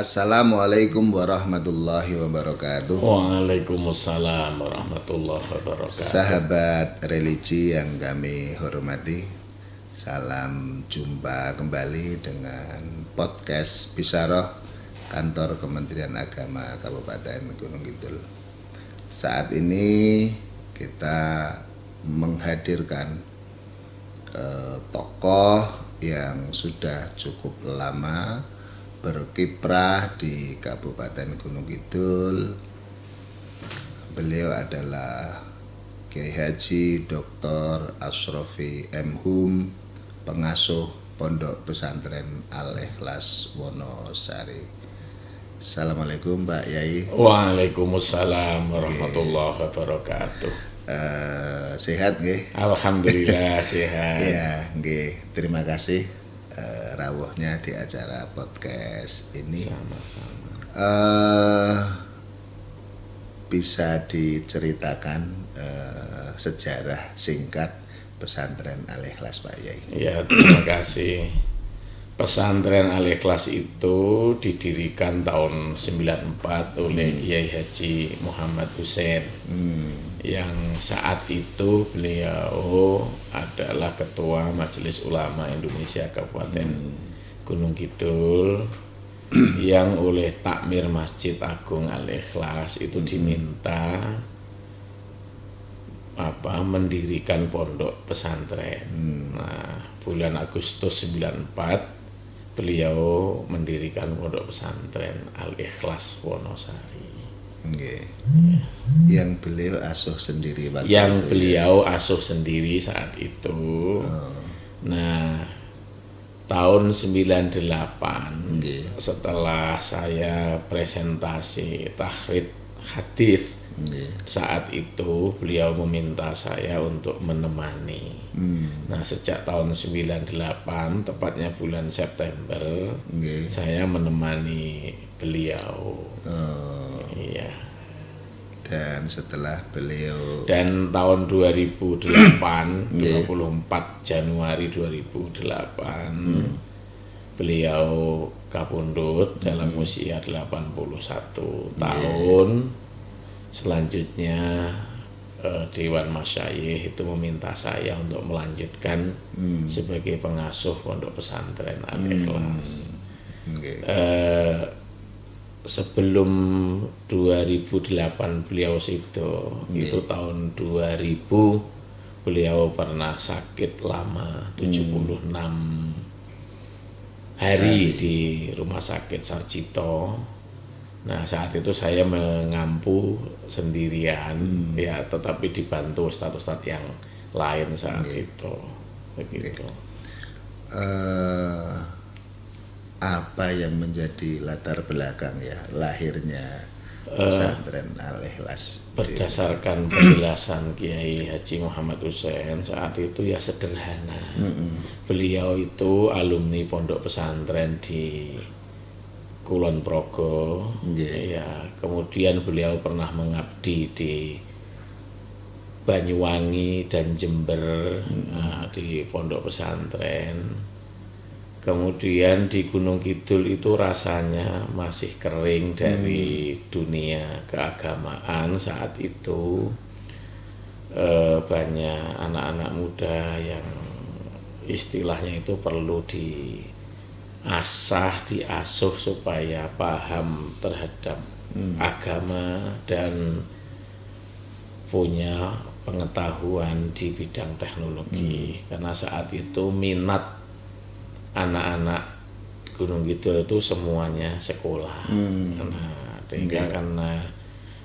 Assalamualaikum warahmatullahi wabarakatuh. Waalaikumsalam warahmatullahi wabarakatuh. Sahabat religi yang kami hormati, salam jumpa kembali dengan podcast Bisaroh Kantor Kementerian Agama Kabupaten Gunung Kidul. Saat ini kita menghadirkan tokoh yang sudah cukup lama berkiprah di Kabupaten Gunung Kidul. Beliau adalah Kiai Haji Dr. Asrofi M. Hum, pengasuh Pondok Pesantren Al-Ikhlas Wonosari. Assalamualaikum Pak Yai. Waalaikumsalam warahmatullahi wabarakatuh. Sehat nggih? Alhamdulillah sehat. Ya, nggih. Terima kasih rawuhnya di acara podcast ini. Sama-sama. Bisa diceritakan sejarah singkat pesantren Al-Ikhlas Pak Yai? Ya, terima kasih. Pesantren Al-Ikhlas itu didirikan tahun 94 oleh Kiai Haji Muhammad Hussein. Yang saat itu beliau adalah Ketua Majelis Ulama Indonesia Kabupaten Gunung Kidul, yang oleh Takmir Masjid Agung Al-Ikhlas itu diminta mendirikan pondok pesantren. Nah, bulan Agustus 94 beliau mendirikan pondok pesantren Al-Ikhlas Wonosari. Okay. Yang beliau asuh sendiri waktu yang itu, beliau asuh sendiri saat itu. Nah, tahun 98 setelah saya presentasi tahrid hadis, saat itu beliau meminta saya untuk menemani. Nah, sejak tahun 98 tepatnya bulan September saya menemani beliau. Iya. Dan setelah beliau tahun 2008 24 Januari 2008 beliau kapundhut dalam usia 81 tahun. Selanjutnya Dewan Masyayikh itu meminta saya untuk melanjutkan sebagai pengasuh pondok pesantren Al-Ikhlas. Sebelum 2008 beliau itu tahun 2000 beliau pernah sakit lama 76 hari di Rumah Sakit Sarjito. Nah, saat itu saya mengampu sendirian, ya, tetapi dibantu ustadz-ustadz yang lain saat itu. Begitu. Apa yang menjadi latar belakang ya lahirnya pesantren Al-Ikhlas? Berdasarkan penjelasan Kiai Haji Muhammad Hussein saat itu ya sederhana. Beliau itu alumni pondok pesantren di Kulon Progo. Ya, kemudian beliau pernah mengabdi di Banyuwangi dan Jember, di pondok pesantren. Kemudian di Gunung Kidul itu rasanya masih kering dari dunia keagamaan saat itu. Banyak anak-anak muda yang istilahnya itu perlu diasuh supaya paham terhadap agama dan punya pengetahuan di bidang teknologi. Karena saat itu minat anak-anak Gunung Kidul itu semuanya sekolah. Karena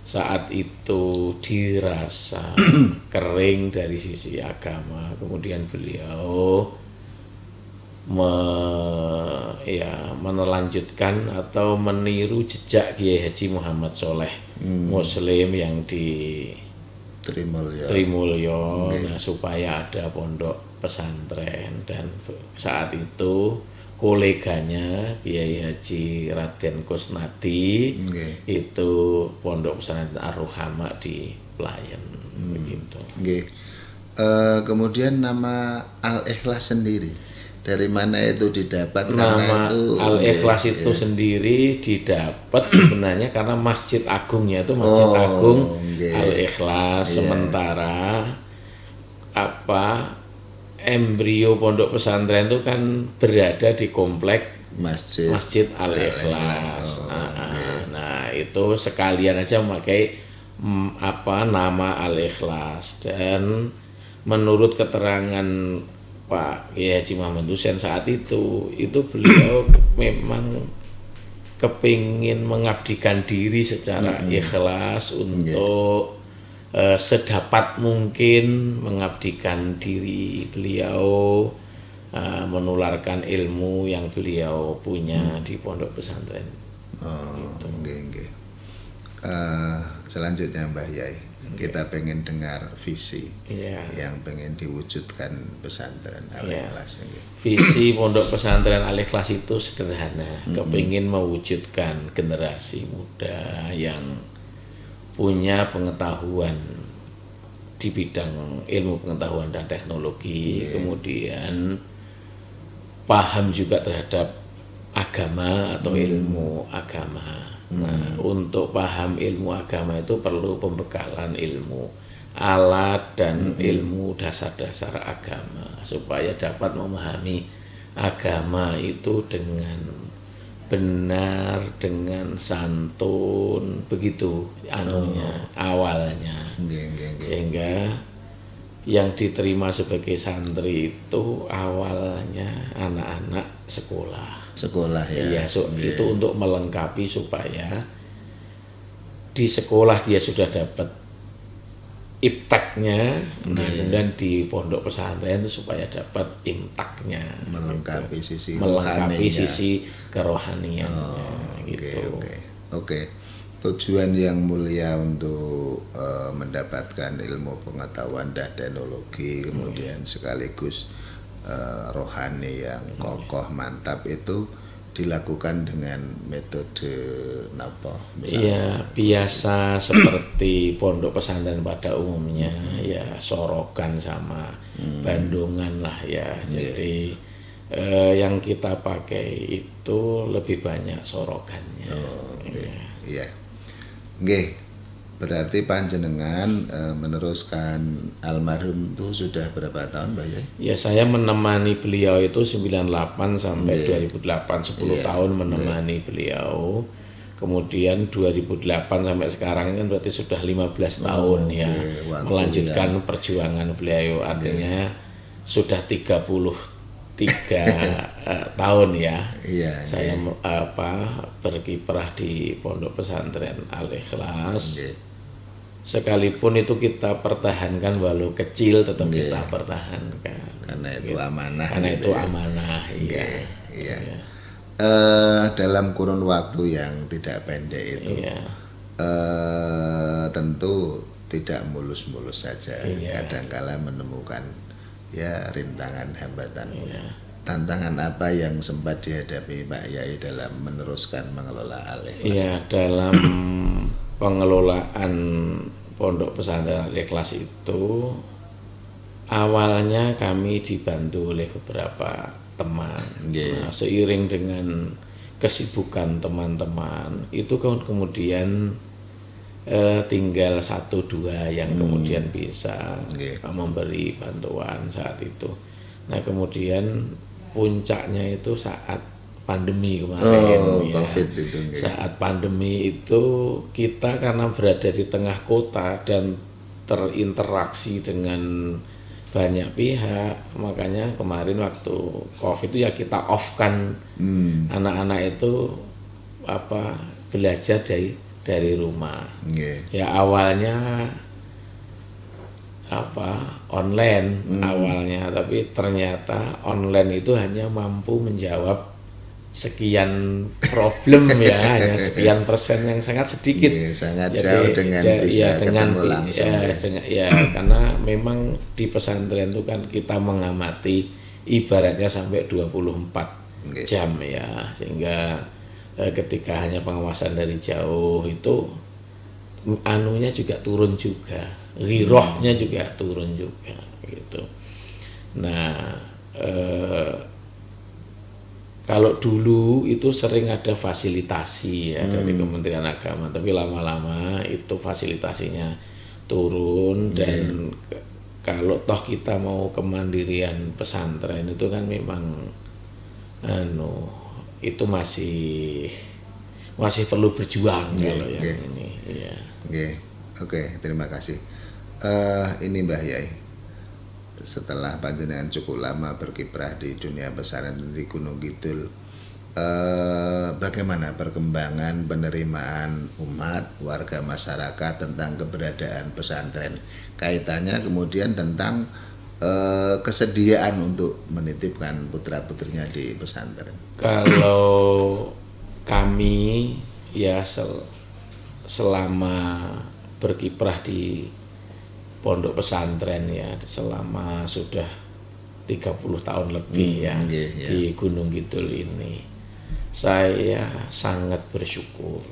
saat itu dirasa kering dari sisi agama, kemudian beliau menelanjutkan atau meniru jejak Kiai Haji Muhammad Soleh Muslim yang di Trimulyo. Nah, supaya ada pondok pesantren, dan saat itu koleganya Kiai Haji Raden Kusnadi itu pondok pesantren Ar-Ruhama di Pelayan. Begitu. Kemudian nama Al-Ikhlas sendiri dari mana itu didapat? Nama Karena itu Al-Ikhlas itu sendiri didapat sebenarnya karena Masjid Agungnya itu Masjid Agung Al-Ikhlas. Sementara embrio pondok pesantren itu kan berada di komplek Masjid Al-Ikhlas. Nah, itu sekalian aja memakai nama Al-Ikhlas. Dan menurut keterangan Pak Kiai Haji Muhammad Hussein saat itu beliau memang kepingin mengabdikan diri secara ikhlas untuk sedapat mungkin mengabdikan diri beliau, menularkan ilmu yang beliau punya di pondok pesantren. Gitu. Selanjutnya Mbah Yai, kita pengen dengar visi yang pengen diwujudkan pesantren Al-Ikhlas. Visi pondok pesantren Al-Ikhlas itu sederhana, kepingin mewujudkan generasi muda yang punya pengetahuan di bidang ilmu pengetahuan dan teknologi, kemudian paham juga terhadap agama atau ilmu agama. Nah, untuk paham ilmu agama itu perlu pembekalan ilmu, alat dan ilmu dasar-dasar agama supaya dapat memahami agama itu dengan benar, dengan santun, begitu awalnya. Sehingga yang diterima sebagai santri itu awalnya anak-anak sekolah ya. Itu untuk melengkapi supaya di sekolah dia sudah dapat ibtaknya, kemudian di pondok pesantren supaya dapat imtaknya, melengkapi sisi kerohaniannya. Oke. Tujuan yang mulia untuk mendapatkan ilmu pengetahuan dan teknologi, kemudian sekaligus rohani yang kokoh mantap itu dilakukan dengan metode apa? Iya, biasa seperti pondok pesantren pada umumnya, ya sorokan sama bandungan lah ya. Jadi yang kita pakai itu lebih banyak sorokannya. Iya. Berarti panjenengan meneruskan almarhum itu sudah berapa tahun, Mbak Yai? Ya, saya menemani beliau itu 98 sampai 2008, 10 tahun menemani beliau. Kemudian 2008 sampai sekarang kan berarti sudah 15 tahun melanjutkan perjuangan beliau, artinya sudah 33 tahun saya berkiprah di pondok pesantren Al-Ikhlas. Sekalipun itu kita pertahankan walau kecil, tetap kita pertahankan karena itu amanah. Dalam kurun waktu yang tidak pendek itu tentu tidak mulus-mulus saja. Kadangkala menemukan rintangan, hambatan. Tantangan apa yang sempat dihadapi Pak Yai dalam meneruskan mengelola Al-Ikhlas? Dalam pengelolaan pondok pesantren Al-Ikhlas itu awalnya kami dibantu oleh beberapa teman. Seiring dengan kesibukan teman-teman itu kemudian tinggal 1-2 yang kemudian bisa memberi bantuan saat itu. Nah, kemudian puncaknya itu saat pandemi kemarin COVID itu. Saat pandemi itu kita karena berada di tengah kota dan terinteraksi dengan banyak pihak, makanya kemarin waktu COVID itu kita off-kan anak-anak itu belajar dari rumah. Ya awalnya online awalnya, tapi ternyata online itu hanya mampu menjawab sekian problem hanya sekian persen yang sangat sedikit. Sangat jauh dengan bisa ketemu langsung. Karena memang di pesantren itu kan kita mengamati ibaratnya sampai 24 jam sehingga ketika hanya pengawasan dari jauh itu anunya juga turun juga, ghirohnya juga turun juga gitu. Nah, Kalau dulu itu sering ada fasilitasi ya dari Kementerian Agama, tapi lama-lama itu fasilitasinya turun dan kalau toh kita mau kemandirian pesantren itu kan memang itu masih perlu berjuang kalau yang ini. Ya. Oke, terima kasih. Ini Mbah Yai, setelah panjenengan cukup lama berkiprah di dunia pesantren di Gunung Kidul, bagaimana perkembangan penerimaan umat warga masyarakat tentang keberadaan pesantren, kaitannya kemudian tentang kesediaan untuk menitipkan putra-putrinya di pesantren? Kalau kami ya selama berkiprah di pondok pesantren ya selama sudah 30 tahun lebih di Gunung Kidul ini, saya sangat bersyukur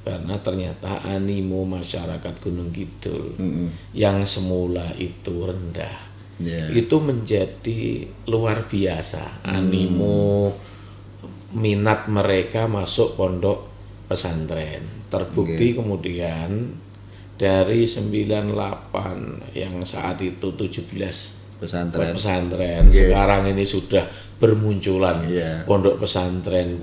karena ternyata animo masyarakat Gunung Kidul yang semula itu rendah itu menjadi luar biasa. Animo minat mereka masuk pondok pesantren terbukti kemudian dari 98 yang saat itu 17 pesantren sekarang ini sudah bermunculan pondok pesantren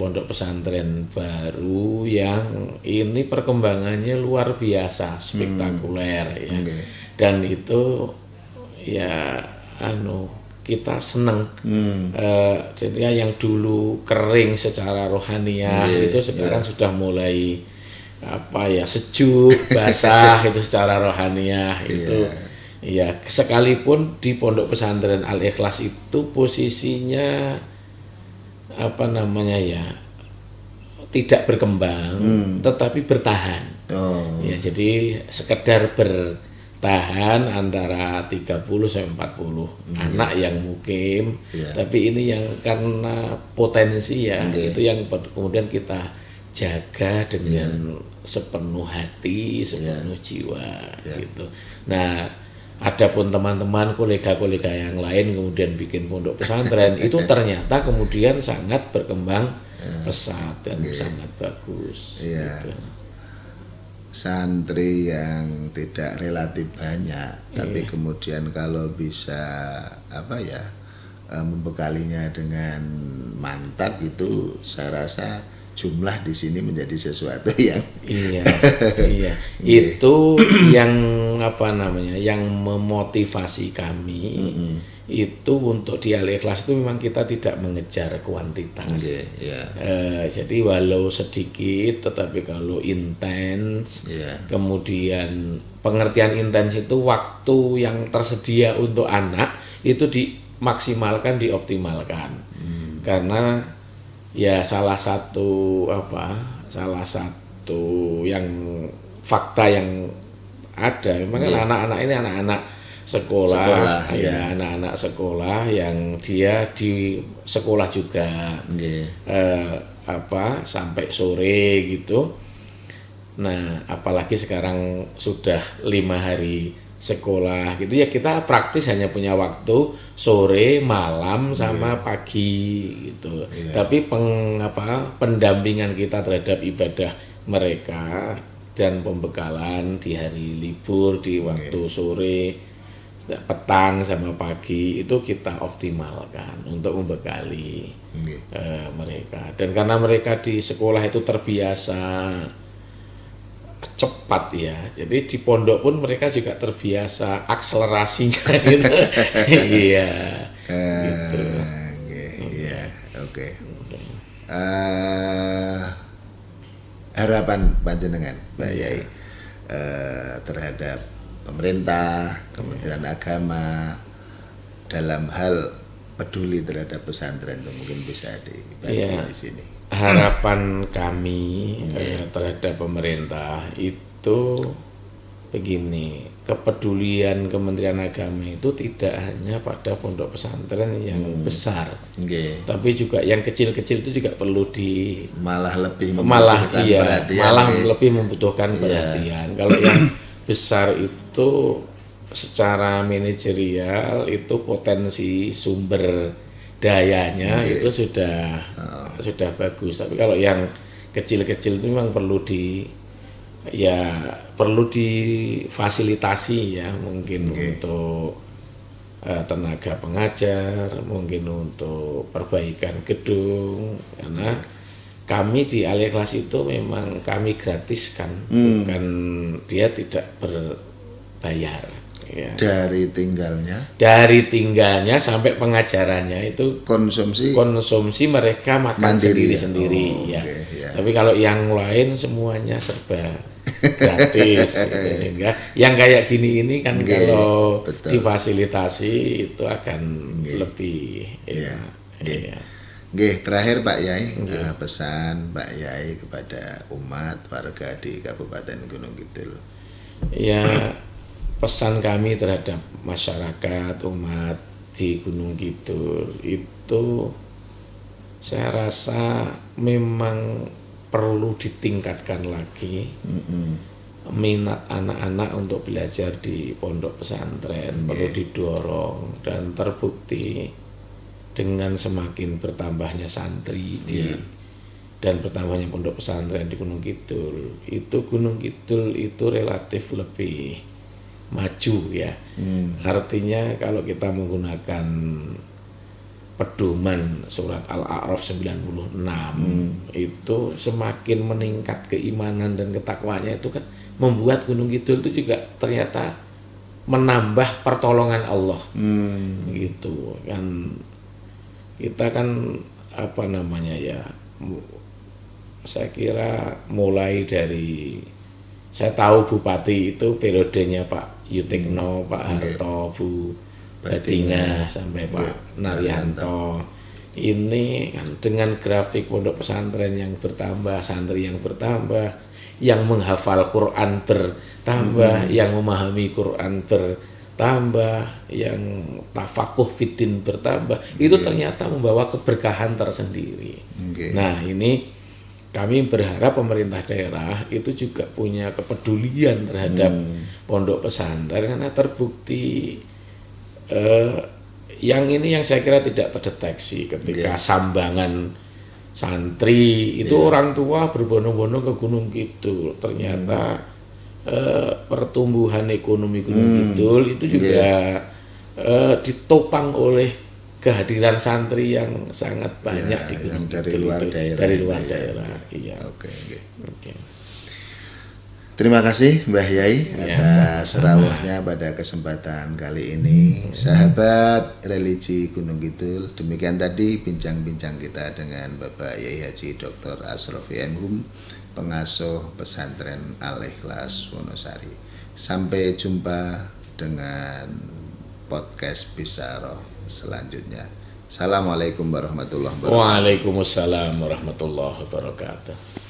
baru yang ini perkembangannya luar biasa spektakuler ya. Dan itu ya kita senang. Jadi yang dulu kering secara rohaniah itu sekarang sudah mulai sejuk, basah itu secara rohaniah itu. Ya, sekalipun di pondok pesantren Al Ikhlas itu posisinya tidak berkembang, tetapi bertahan. Ya, jadi sekedar bertahan antara 30 sampai 40 anak yang mukim, tapi ini yang karena potensi itu yang kemudian kita jaga dengan sepenuh hati, sepenuh jiwa gitu. Nah, adapun teman-teman kolega-kolega yang lain kemudian bikin pondok pesantren itu ternyata kemudian sangat berkembang pesat dan sangat bagus. Gitu. Santri yang tidak relatif banyak, tapi kemudian kalau bisa membekalinya dengan mantap itu, saya rasa jumlah di sini menjadi sesuatu yang itu yang yang memotivasi kami itu untuk di Al Ikhlas itu memang kita tidak mengejar kuantitas. Jadi walau sedikit tetapi kalau intens, kemudian pengertian intens itu waktu yang tersedia untuk anak itu dimaksimalkan, dioptimalkan. Karena ya salah satu yang fakta yang ada memang anak-anak ini anak-anak sekolah anak-anak sekolah yang dia di sekolah juga sampai sore gitu. Nah, apalagi sekarang sudah 5 hari sekolah gitu ya, kita praktis hanya punya waktu sore, malam sama pagi gitu. Tapi pendampingan kita terhadap ibadah mereka dan pembekalan di hari libur, di waktu sore, petang sama pagi itu kita optimalkan untuk membekali mereka. Dan karena mereka di sekolah itu terbiasa cepat ya, jadi di pondok pun mereka juga terbiasa akselerasinya gitu. Gitu. Harapan panjenengan Mbak Yai terhadap pemerintah, Kementerian Agama dalam hal peduli terhadap pesantren itu mungkin bisa dibagi di sini. Harapan kami terhadap pemerintah itu begini, kepedulian Kementerian Agama itu tidak hanya pada pondok pesantren yang besar, tapi juga yang kecil-kecil itu juga perlu malah lebih membutuhkan perhatian. Kalau yang besar itu secara manajerial itu potensi sumber dayanya itu sudah bagus. Tapi kalau yang kecil-kecil itu memang perlu difasilitasi ya, mungkin untuk tenaga pengajar, mungkin untuk perbaikan gedung, karena kami di Al-Ikhlas itu memang kami gratiskan, bukan, dia tidak berbayar. Ya. Dari tinggalnya sampai pengajarannya itu konsumsi mereka makan sendiri-sendiri ya. Ya. Tapi kalau yang lain semuanya serba gratis gitu. Yang kayak gini ini kan kalau difasilitasi itu akan lebih terakhir Pak Yai, pesan Pak Yai kepada umat warga di Kabupaten Gunung Kidul. Ya, pesan kami terhadap masyarakat umat di Gunung Kidul itu saya rasa memang perlu ditingkatkan lagi minat anak-anak untuk belajar di pondok pesantren, perlu didorong, dan terbukti dengan semakin bertambahnya santri dan bertambahnya pondok pesantren di Gunung Kidul itu relatif lebih maju ya. Artinya kalau kita menggunakan pedoman surat Al-A'raf 96 itu semakin meningkat keimanan dan ketakwaannya, itu kan membuat Gunung Kidul itu juga ternyata menambah pertolongan Allah. Gitu kan, kita kan saya kira mulai dari, saya tahu Bupati itu periodenya Pak Yutikno, Pak Harto, Bu Badinga sampai Pak Naryanto. Ini kan dengan grafik pondok pesantren yang bertambah, santri yang bertambah, yang menghafal Quran bertambah, yang memahami Quran bertambah, yang tafakuh fiddin bertambah, itu ternyata membawa keberkahan tersendiri. Nah, ini kami berharap pemerintah daerah itu juga punya kepedulian terhadap pondok pesantren, karena terbukti yang ini yang saya kira tidak terdeteksi ketika sambangan santri itu orang tua berbondong-bondong ke Gunung Kidul, ternyata pertumbuhan ekonomi Gunung Kidul itu juga ditopang oleh kehadiran santri yang sangat banyak di Gunung Kidul dari luar daerah. Iya. Oke. Terima kasih Mbah Yai atas rawuhnya pada kesempatan kali ini. Sahabat religi Gunung Kidul, demikian tadi bincang-bincang kita dengan Bapak Yai Haji Dr. Asrofi M.Hum, pengasuh pesantren Al-Ikhlas Wonosari. Sampai jumpa dengan podcast Bisaroh selanjutnya. Assalamualaikum warahmatullahi wabarakatuh. Waalaikumsalam warahmatullahi wabarakatuh.